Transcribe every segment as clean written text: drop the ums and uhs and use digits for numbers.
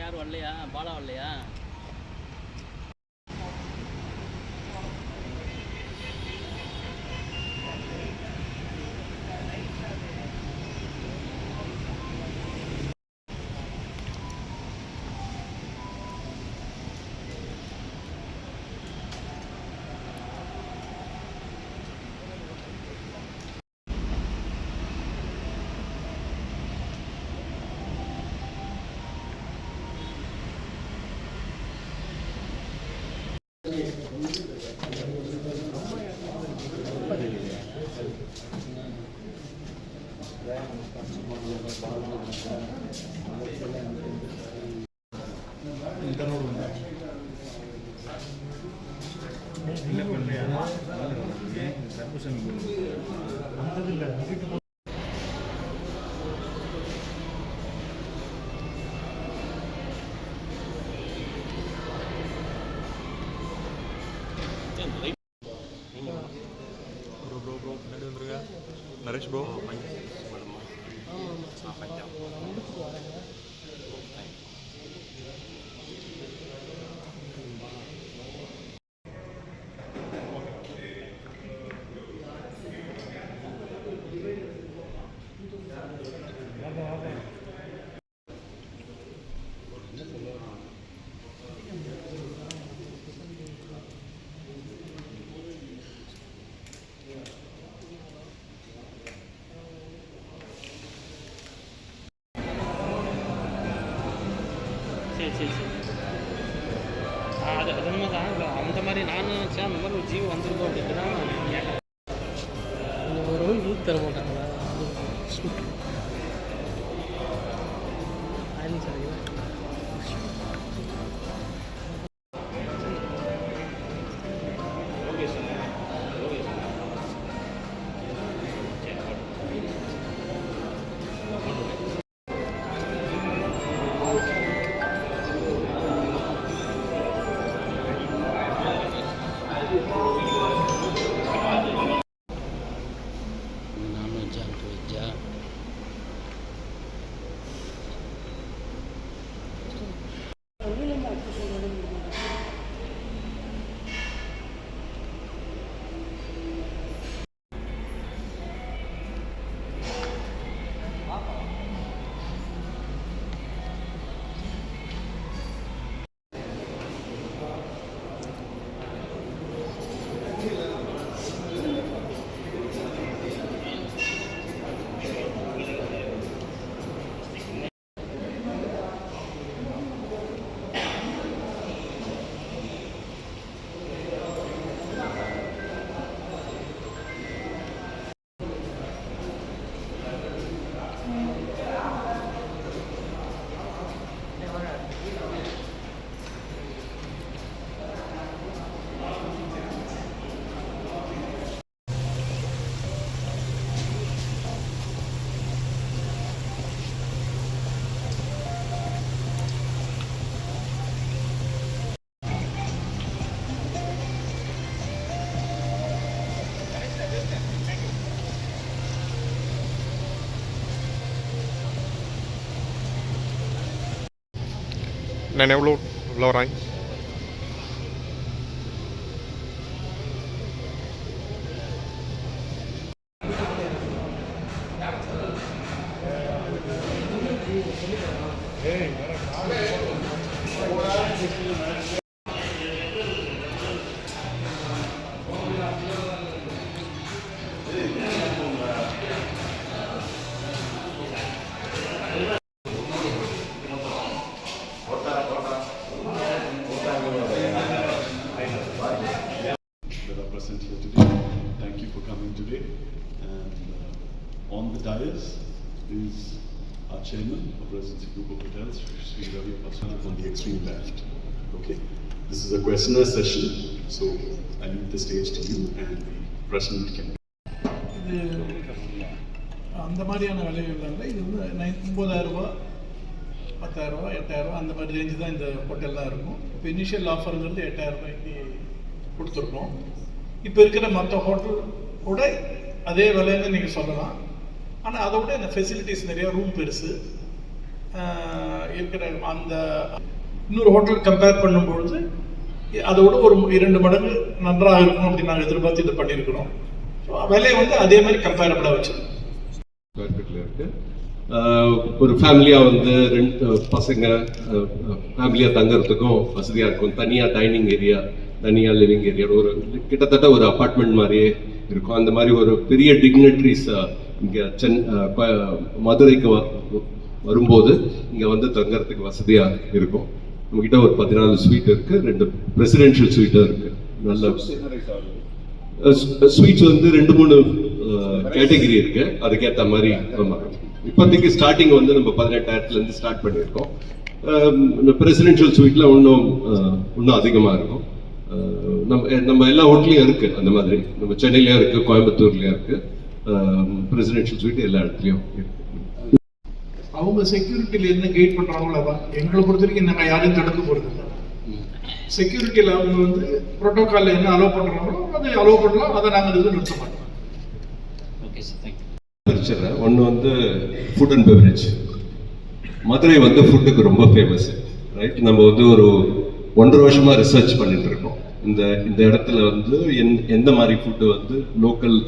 யாரும் வரலையா? பாலா வரலையா? Naresh bro. சரி அது உண்மைதான். இல்லை அந்த மாதிரி நான் நினச்சேன், அந்த மாதிரி ஒரு ஜீவம் வந்துருக்கோம் அப்படின்ட்டு தான் நான் கேட்டேன். ஒரு யூத் தர மாட்டாங்களா? Này neo luôn, lo rồi. On the dais is our chairman of Residency Group of Hotels, Sri Ravi Paswani, on the extreme left. Okay, this is a questionnaire session, so I leave the stage to you, and the president can. அந்த மாதிரியான விலைகள் இது வந்து 9,000 ரூபா 10,000 ரூபா 8,000 ரூபா அந்த மாதிரி ரேஞ்சு தான் இந்த ஹோட்டல்லாம் இருக்கும். இப்போ இனிஷியல் ஆஃபருங்கிறது 8,000 ரூபாய்க்கு கொடுத்துருக்கோம். இப்போ இருக்கிற மற்ற ஹோட்டல் கூட அதே விலைன்னு நீங்கள் சொல்லலாம். ஆனால் அதை விட இந்த ஃபெசிலிட்டிஸ் நிறையா, ரூம் பெருசு, இருக்கிற அந்த இன்னொரு ஹோட்டல் கம்பேர் பண்ணும்பொழுது அதோட ஒரு 2 மடங்கு நன்றாக இருக்கும் அப்படின்னு நாங்கள் எதிர்பார்த்து இதை பண்ணியிருக்கிறோம். ஸோ விலையை வந்து அதே மாதிரி கம்பேரபிளாக வச்சுருக்கோம். இருக்கு ஒரு ஃபேமிலியாக வந்து 2 பசங்க ஃபேமிலியாக தங்குறதுக்கும் வசதியாக இருக்கும். தனியாக டைனிங் ஏரியா, தனியாக லிவிங் ஏரியா, ஒரு கிட்டத்தட்ட ஒரு அப்பார்ட்மெண்ட் மாதிரியே இருக்கும். அந்த மாதிரி ஒரு பெரிய டிக்னிட்ரிஸ் இங்கே மதுரைக்கு வரும்போது இங்கே வந்து தங்குறதுக்கு வசதியாக இருக்கும். நம்மகிட்ட ஒரு 14 ஸ்வீட் இருக்கு, 2 பிரசிடென்ஷியல் ஸ்வீட்டும் இருக்கு. நல்ல ஸ்வீட்ஸ் வந்து 2-3 கேட்டகரி இருக்கு, அதுக்கேற்ற மாதிரி. இப்போதைக்கு ஸ்டார்டிங் வந்து நம்ம 18,000 ஸ்டார்ட் பண்ணியிருக்கோம். பிரசிடென்ஷியல் ஸ்வீட்ல இன்னும் அதிகமாக இருக்கும். நம்ம எல்லா ஹோட்டலையும் இருக்கு அந்த மாதிரி. நம்ம சென்னையிலயும் இருக்கு, கோயம்புத்தூர்லயும் இருக்கு. பிரசிடென்ஷியல் ஸ்வீட் எல்லா இடத்துலையும் இருக்கு. அவங்க செக்யூரிட்டியில் என்ன கைட் பண்ணுறாங்களோ அதான். எங்களை பொறுத்த வரைக்கும் நாங்கள் யாரையும் தடுக்க போகிறது இல்லை. செக்யூரிட்டியில் அவங்க வந்து ப்ரோட்டோக்காலில் என்ன அலோவ் பண்ணுறாங்களோ அதை அலோவ் பண்ணலாம், அதை நாங்கள் இது நிறுத்த மாட்டோம். Okay sir, thank you. பிரிச்சிடறேன். ஒன்று வந்து ஃபுட் அண்ட் பெவரேஜ். மதுரை வந்து ஃபுட்டுக்கு ரொம்ப ஃபேமஸ், ரைட்? நம்ம வந்து ஒரு 1.5 வருஷமா ரிசர்ச் பண்ணிட்டு இருக்கோம். இந்த இடத்துல வந்து எந்த மாதிரி ஃபுட்டு வந்து லோக்கல்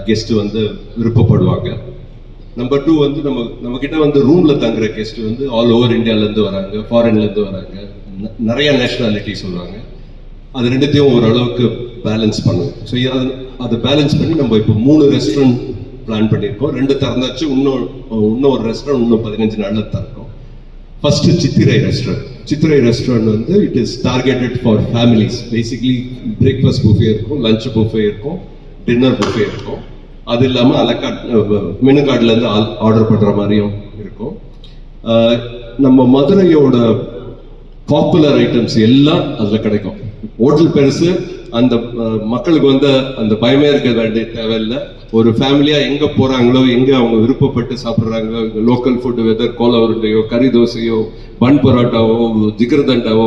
கெஸ்ட் வந்து விருப்பப்படுவாங்க. நம்பர் 2 வந்து நம்ம கிட்ட வந்து ரூம்ல தங்குற கெஸ்ட் வந்து ஆல் ஓவர் இந்தியாவிலேருந்து வராங்க, ஃபாரின்லேருந்து வராங்க, நிறைய நேஷனாலிட்டி சொல்லுவாங்க. அது ரெண்டுத்தையும் ஓரளவுக்கு பேலன்ஸ் பண்ணுவோம். ஸோ அதை பேலன்ஸ் பண்ணி நம்ம இப்போ 3 ரெஸ்டாரண்ட் பிளான் பண்ணியிருக்கோம். 2 திறந்தாச்சு, இன்னும் ஒரு ரெஸ்டாரண்ட் இன்னும் 15 நாளில் திறக்கும். ஃபர்ஸ்ட் சித்திரை ரெஸ்டாரண்ட். சித்திரை ரெஸ்டாரண்ட் வந்து it is targeted for families. Basically breakfast buffet இருக்கும், லஞ்ச் புஃபே இருக்கும், டின்னர் புஃபே இருக்கும். அது இல்லாமல் மெனு கார்டுலேருந்து ஆர்டர் பண்ணுற மாதிரியும் இருக்கும். நம்ம மதுரையோட பாப்புலர் ஐட்டம்ஸ் எல்லாம் அதில் கிடைக்கும். ஹோட்டல் பெருசு, அந்த மக்களுக்கு வந்து அந்த பயமே இருக்க வேண்டிய தேவையில்லை. ஒரு ஃபேமிலியாக எங்கே போகிறாங்களோ, எங்கே அவங்க விருப்பப்பட்டு சாப்பிட்றாங்களோ, லோக்கல் ஃபுட்டு, வெதர் கோலா உருண்டையோ, கறி தோசையோ, பன் பரோட்டாவோ, ஜிகர்தண்டாவோ,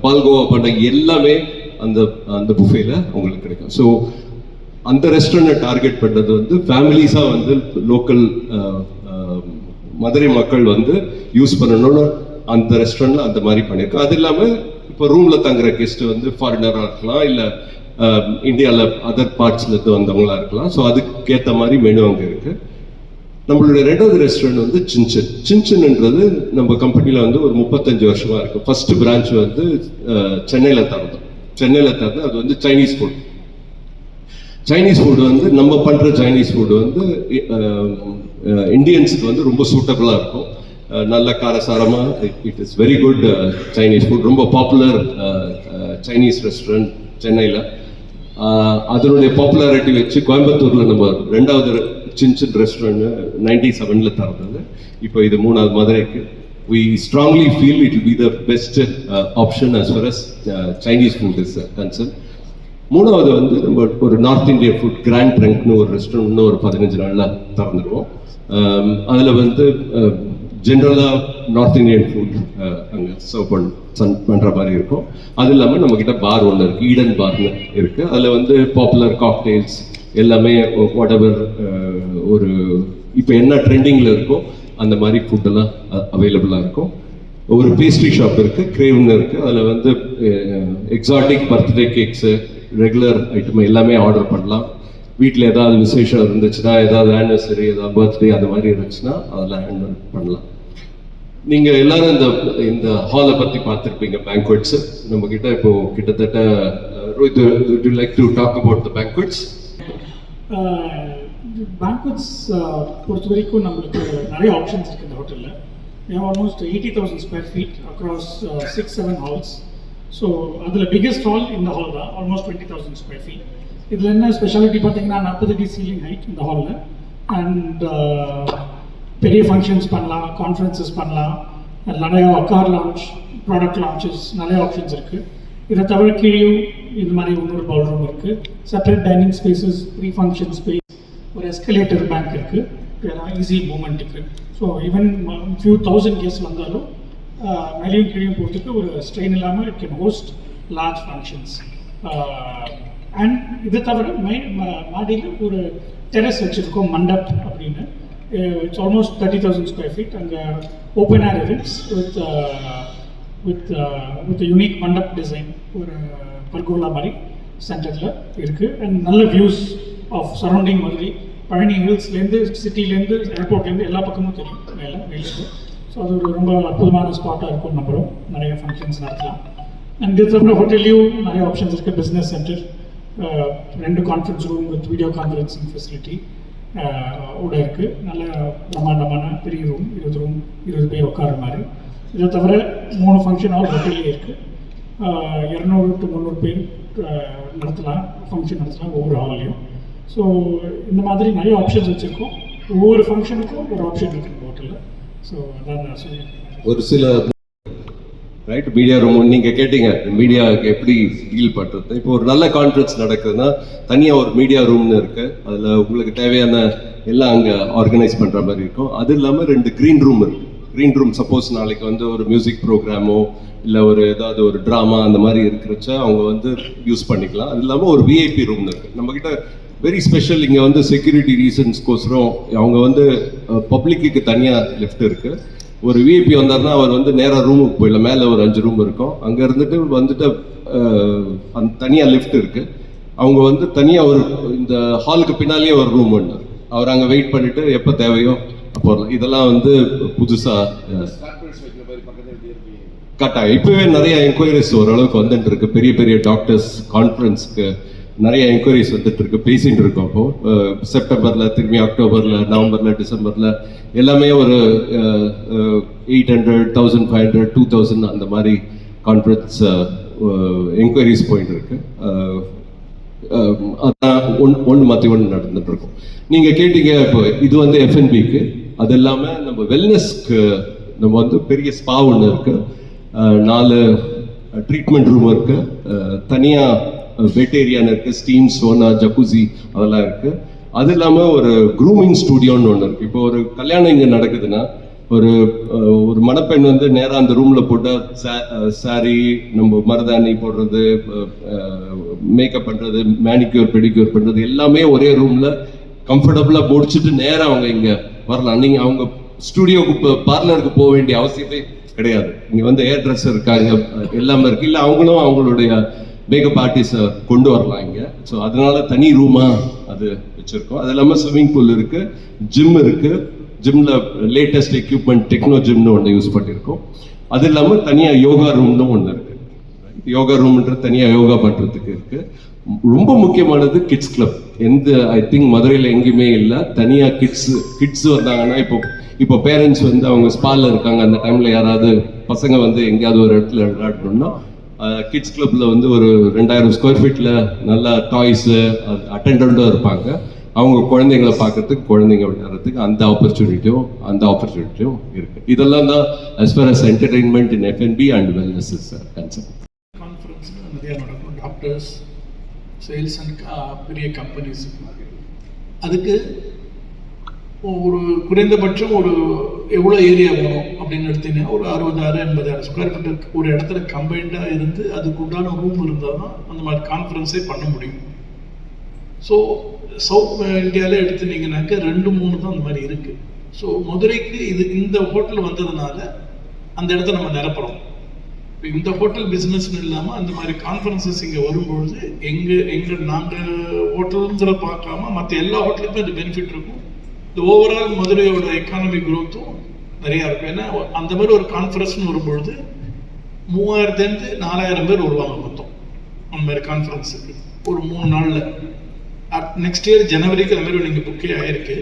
பால்கோவா பண்ண எல்லாமே அந்த புஃபேல உங்களுக்கு கிடைக்கும். ஸோ அந்த ரெஸ்டாரண்ட்டை டார்கெட் பண்ணுறது வந்து ஃபேமிலிஸாக வந்து லோக்கல் மதுரை மக்கள் வந்து யூஸ் பண்ணணும்னு அந்த ரெஸ்டாரண்ட்ல அந்த மாதிரி பண்ணியிருக்கோம். அது இல்லாமல் இப்போ ரூமில் தங்குற கெஸ்ட் வந்து ஃபாரினராக இருக்கலாம், இல்லை இந்தியாவில் அதர் பார்ட்ஸ்லேருந்து வந்தவங்களா இருக்கலாம். ஸோ அதுக்கேற்ற மாதிரி மெனு அங்கே இருக்குது. நம்மளுடைய 2வது ரெஸ்டாரண்ட் வந்து சின்சின்ன்றது நம்ம கம்பெனியில் வந்து ஒரு 35 வருஷமாக இருக்குது. ஃபர்ஸ்ட் பிரான்ச் வந்து சென்னையில் திறந்தோம். அது வந்து சைனீஸ் ஃபுட். சைனீஸ் ஃபுட் வந்து நம்ம பண்ணுற சைனீஸ் ஃபுட் வந்து இந்தியன்ஸுக்கு வந்து ரொம்ப சூட்டபுளாக இருக்கும். நல்ல காரசாரமாக it is very good Chinese food. ரொம்ப பாப்புலர் சைனீஸ் ரெஸ்டாரண்ட் சென்னையில். அதனுடைய பாப்புலாரிட்டி வச்சு கோயம்புத்தூரில் நம்ம 2வது சின்சின் ரெஸ்டாரண்ட் 97ல் திறந்தது. இப்போ இது 3வது மதுரைக்கு. We strongly feel it will be the best option as far as Chinese food is concerned. 3வது வந்து நம்ம ஒரு நார்த் இந்தியன் ஃபுட் கிராண்ட் ட்ரங்க்னு ஒரு ரெஸ்டாரண்ட் இன்னும் ஒரு 15 நாளில் திறந்துடுவோம். அதில் வந்து ஜென்ரலாக நார்த் இந்தியன் ஃபுட் அங்கே சர்வ் பண்ணுற மாதிரி இருக்கும். அது இல்லாமல் நம்மக்கிட்ட பார் ஒன்று இருக்குது, ஈடன் பார்னு இருக்குது. அதில் வந்து பாப்புலர் காக்டெயில்ஸ் எல்லாமே வாட் எவர் ஒரு இப்போ என்ன ட்ரெண்டிங்கில் இருக்கோ அந்த மாதிரி ஃபுட்டெல்லாம் அவைலபிளாக இருக்கும். ஒரு பேஸ்ட்ரி ஷாப் இருக்குது, கிரேவ்னு இருக்குது. அதில் வந்து exotic birthday cakes, regular item எல்லாமே ஆர்டர் பண்ணலாம். வீட்டில் ஏதாவது விசேஷம் இருந்துச்சுன்னா, ஏதாவது ஆனிவர்சரி, ஏதாவது பர்த்டே அது மாதிரி இருந்துச்சுன்னா அதெல்லாம் ஹேண்டில் பண்ணலாம். நீங்கள் எல்லாரும் இந்த ஹாலை பற்றி பார்த்துருப்பீங்க, பேங்க்வெட்ஸு. நம்மக்கிட்ட இப்போ கிட்டத்தட்ட Rohit, would you like to talk about the banquets? பேங்க்வெட்ஸ் பொறுத்த வரைக்கும் நம்மளுக்கு நிறைய ஆப்ஷன்ஸ் இருக்குது இந்த ஹோட்டலில். Almost 80,000 square feet across 6-7 halls. So அதில் பிக்கெஸ்ட் ஹால் இந்த ஹால் தான், ஆல்மோஸ்ட் 20,000 square feet. இதில் என்ன ஸ்பெஷாலிட்டி பார்த்தீங்கன்னா 40 அடி சீலிங் ஹைட் இந்த ஹாலில். அண்ட் பெரிய ஃபங்க்ஷன்ஸ் பண்ணலாம், கான்ஃபரன்சஸ் பண்ணலாம், நிறைய கார் லான்ச், ப்ராடக்ட் லான்ச்சஸ், நிறைய ஆப்ஷன்ஸ் இருக்குது. இதை தவிர கீழேயும் இது மாதிரி இன்னொரு பவுல் ரூம் இருக்குது, separate dining spaces, pre function space, ஒரு எஸ்கலேட்டர் பேங்க் இருக்குது, ஈஸி மூமெண்ட்டுக்கு. So even few thousand guest வந்தாலும் மேலேயும் கீழேயும் போகிறதுக்கு ஒரு ஸ்ட்ரெயின் இல்லாமல் it can host large functions. And இதை தவிர மாடியில் ஒரு டெரஸ் வச்சுருக்கோம், மண்டப் அப்படின்னு. It's almost 30,000 square feet. அங்கே open air events with a unique mandap design ஒரு பர்கோலா மாதிரி சென்டரில் இருக்குது. அண்ட் நல்ல views of surrounding Madurai Palani ஹில்ஸ்லேருந்து சிட்டிலேருந்து ஏர்போர்ட்லேருந்து எல்லா பக்கமும் தெரியும் மேலே. ஸோ அது ஒரு ரொம்ப அற்புதமான ஸ்பாட்டாக இருக்கும். நம்புகிறோம் நிறைய ஃபங்க்ஷன்ஸ் நடத்தலாம். அண்ட் இதுக்கப்புறம் ஹோட்டல்லையும் நிறைய ஆப்ஷன்ஸ் இருக்குது. Business centre, 2 conference room with video conferencing facility கூட இருக்குது. நல்ல பிரம்மாண்டமான பெரிய ரூம், 20 பேர் உட்கார மாதிரி. இதை தவிர 3 ஃபங்க்ஷன் ஹால் ஹோட்டல்லே இருக்குது. 200 to 300 பேர் நடத்தலாம், ஃபங்க்ஷன் நடத்தலாம் ஒவ்வொரு ஹால்லையும். ஸோ இந்த மாதிரி நிறைய ஆப்ஷன்ஸ் வச்சுருக்கோம். ஒவ்வொரு ஃபங்க்ஷனுக்கும் ஒரு ஆப்ஷன் இருக்குது இந்த ஹோட்டலில். ஸோ அதான் நான் சொல்லியிருக்கேன். ஒரு சில ரைட் மீடியா ரூம் நீங்கள் கேட்டீங்க, மீடியாவுக்கு எப்படி டீல் பண்ணுறது. இப்போ ஒரு நல்ல கான்ஃபரன்ஸ் நடக்குதுன்னா தனியாக ஒரு மீடியா ரூம்னு இருக்குது. அதில் உங்களுக்கு தேவையான எல்லாம் அங்கே ஆர்கனைஸ் பண்ணுற மாதிரி இருக்கும். அது இல்லாமல் 2 க்ரீன் ரூம் இருக்குது. க்ரீன் ரூம் சப்போஸ் நாளைக்கு வந்து ஒரு மியூசிக் ப்ரோக்ராமோ இல்லை ஒரு ஏதாவது ஒரு ட்ராமா அந்த மாதிரி இருக்கிறச்ச அவங்க வந்து யூஸ் பண்ணிக்கலாம். அது இல்லாமல் ஒரு விஐபி ரூம்னு இருக்குது. நம்மக்கிட்ட வெரி ஸ்பெஷல் இங்கே வந்து செக்யூரிட்டி ரீசன்ஸ்க்கோசரம் அவங்க வந்து பப்ளிக்கு தனியாக லிஃப்ட் இருக்குது. ஒரு விஐபி வந்தார்னா அவர் வந்து நேராக ரூமுக்கு போயிடலாம். மேலே ஒரு 5 ரூம் இருக்கும். அங்கே இருந்துட்டு அந்த தனியாக லிஃப்ட் இருக்குது. அவங்க வந்து தனியாக ஒரு இந்த ஹாலுக்கு பின்னாலேயே ஒரு ரூம் ஒன்று, அவர் அங்கே வெயிட் பண்ணிவிட்டு எப்போ தேவையோ அப்போ வரலாம். இதெல்லாம் வந்து புதுசாக கட்டாயம் இப்போவே நிறைய என்கொயரிஸ் ஓரளவுக்கு வந்துட்டு இருக்கு. பெரிய பெரிய டாக்டர்ஸ் கான்ஃபரன்ஸ்க்கு நிறைய என்கொயரிஸ் வந்துட்டு இருக்கு, பேசிட்டு இருக்கோம். அப்போ செப்டம்பரில், திரும்பி அக்டோபரில், நவம்பரில், டிசம்பரில் எல்லாமே ஒரு 800, 1500, 2000 அந்த மாதிரி கான்ஃபரன்ஸ் என்கொயரிஸ் போயிட்டு இருக்கு. அதான் ஒன்று மாற்றி ஒன்று நடந்துட்டு இருக்கும். நீங்கள் கேட்டீங்க இப்போ இது வந்து எஃப்என்பிக்கு. அது இல்லாமல் நம்ம வெல்னஸ்க்கு நம்ம வந்து பெரிய ஸ்பா ஒன்று இருக்கு, 4 ட்ரீட்மெண்ட் ரூம் இருக்கு, தனியாக வெட் ஏரியான்னு இருக்குது, ஸ்டீம் சோனா, ஜக்குசி அதெல்லாம் இருக்குது. அது இல்லாமல் ஒரு க்ரூமிங் ஸ்டூடியோன்னு ஒன்று இருக்குது. இப்போ ஒரு கல்யாணம் இங்கே நடக்குதுன்னா ஒரு மணப்பெண் வந்து நேராக அந்த ரூமில் போட்டால் சாரி, நம்ம மருதாணி போடுறது, மேக்கப் பண்ணுறது, மேனிக்யூர் பெடிக்யூர் பண்ணுறது எல்லாமே ஒரே ரூமில் கம்ஃபர்டபுளாக முடிச்சுட்டு நேராக அவங்க இங்கே வரலாம். நீங்கள் அவங்க ஸ்டூடியோவுக்கு பார்லருக்கு போக வேண்டிய அவசியமே கிடையாது. இங்கே வந்து ஹேர் ட்ரெஸ்ஸர் இருக்காங்க, எல்லாமே இருக்குது. இல்லை அவங்களும் அவங்களுடைய மேக்கப் ஆர்டிஸ்ட்டை கொண்டு வரலாம் இங்கே. ஸோ அதனால தனி ரூமாக அது வச்சுருக்கோம். அது இல்லாமல் ஸ்விம்மிங் பூல் இருக்குது, ஜிம் இருக்குது. ஜிம்மில் லேட்டஸ்ட் எக்யூப்மெண்ட் டெக்னோ ஜிம்னு ஒன்று யூஸ் பண்ணியிருக்கோம். அது இல்லாமல் தனியாக யோகா ரூம்னு ஒன்று இருக்குது. யோகா ரூம்ன்ற தனியாக யோகா பண்ணுறதுக்கு இருக்குது. ரொம்ப முக்கியமானது கிட்ஸ் கிளப். ஐ திங்க் மதுரையில் எங்கேயுமே இல்லை. தனியாக கிட்ஸ் வந்தாங்கன்னா இப்போ பேரண்ட்ஸ் வந்து அவங்க ஸ்பாலில் இருக்காங்க, அந்த டைமில் யாராவது பசங்க வந்து எங்கேயாவது ஒரு இடத்துல விளையாடணும்னா கிட்ஸ் கிளப்பில் வந்து ஒரு 2000 ஸ்கொயர் ஃபீட்டில் நல்லா டாய்ஸு அட்டெண்டண்ட்டும் இருப்பாங்க. அவங்க குழந்தைங்களை பார்க்கறதுக்கு, குழந்தைங்க விளையாடுறதுக்கு அந்த ஆப்பர்ச்சுனிட்டியும் இருக்குது. இதெல்லாம் தான் as far as entertainment in F&B and wellness is concerned. Conference நிறையா நடக்கும். டாக்டர்ஸ், சேல்ஸ் அண்ட் பெரிய கம்பெனிஸ். அதுக்கு ஒரு குறைந்தபட்சம் ஒரு எவ்வளோ ஏரியா வேணும் அப்படின்னு எடுத்தீங்கன்னா ஒரு 60,000-80,000 ஸ்கொயர் ஃபீட் ஒரு இடத்துல கம்பைண்டாக இருந்து அதுக்கு உண்டான ரூம் இருந்தால் தான் அந்த மாதிரி கான்ஃபரன்ஸே பண்ண முடியும். ஸோ சவுத் இந்தியாவில் எடுத்துனீங்கன்னாக்க 2-3 தான் அந்த மாதிரி இருக்குது. ஸோ மதுரைக்கு இந்த ஹோட்டல் வந்ததுனால அந்த இடத்த நம்ம நிரப்புறோம். இப்போ இந்த ஹோட்டல் பிஸ்னஸ்ன்னு இல்லாமல் அந்த மாதிரி கான்ஃபரன்சஸ் இங்கே வரும்பொழுது நாங்கள் ஹோட்டலுங்கிற பார்க்காம மற்ற எல்லா ஹோட்டலுக்கும் இது பெனிஃபிட் இருக்கும். இந்த ஓவரால் மதுரையோட எக்கானமி க்ரோத்தும் நிறையா இருக்கும். ஏன்னா அந்த மாதிரி ஒரு கான்ஃபரன்ஸ்னு வரும்பொழுது 3000-4000 பேர் வருவாங்க மொத்தம் அந்த மாதிரி கான்ஃபரன்ஸுக்கு ஒரு 3 நாளில். நெக்ஸ்ட் இயர் ஜனவரிக்கு அந்த மாதிரி நீங்கள் புக்கே ஆகிருக்கு,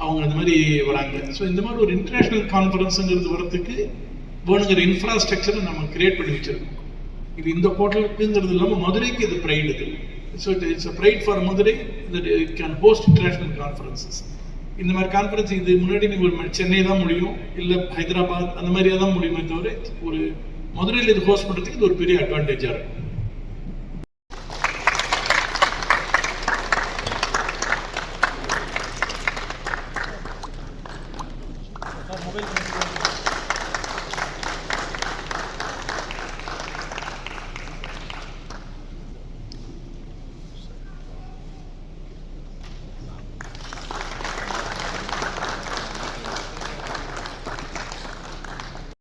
அவங்க அந்த மாதிரி வராங்க. ஸோ இந்த மாதிரி ஒரு இன்டர்நேஷ்னல் கான்ஃபரன்ஸுங்கிறது வரத்துக்கு வேணுங்கிற இன்ஃப்ராஸ்ட்ரக்சரை நம்ம கிரியேட் பண்ணி வச்சுருக்கோம். இது இந்த ஹோட்டலுக்குங்கிறது இல்லாமல் மதுரைக்கு இது ப்ரைடு இது. So it's a fried for Madurai that it can host international conferences. இந்த மாதிரி கான்ஃபரன்ஸ் இது முன்னாடி நீங்கள் சென்னை தான் முடியும், இல்லை ஹைதராபாத் அந்த மாதிரியாக தான் முடியுமே தவிர ஒரு மதுரையில் இது ஹோஸ்ட் பண்ணுறதுக்கு இது ஒரு பெரிய அட்வான்டேஜாக இருக்கும்.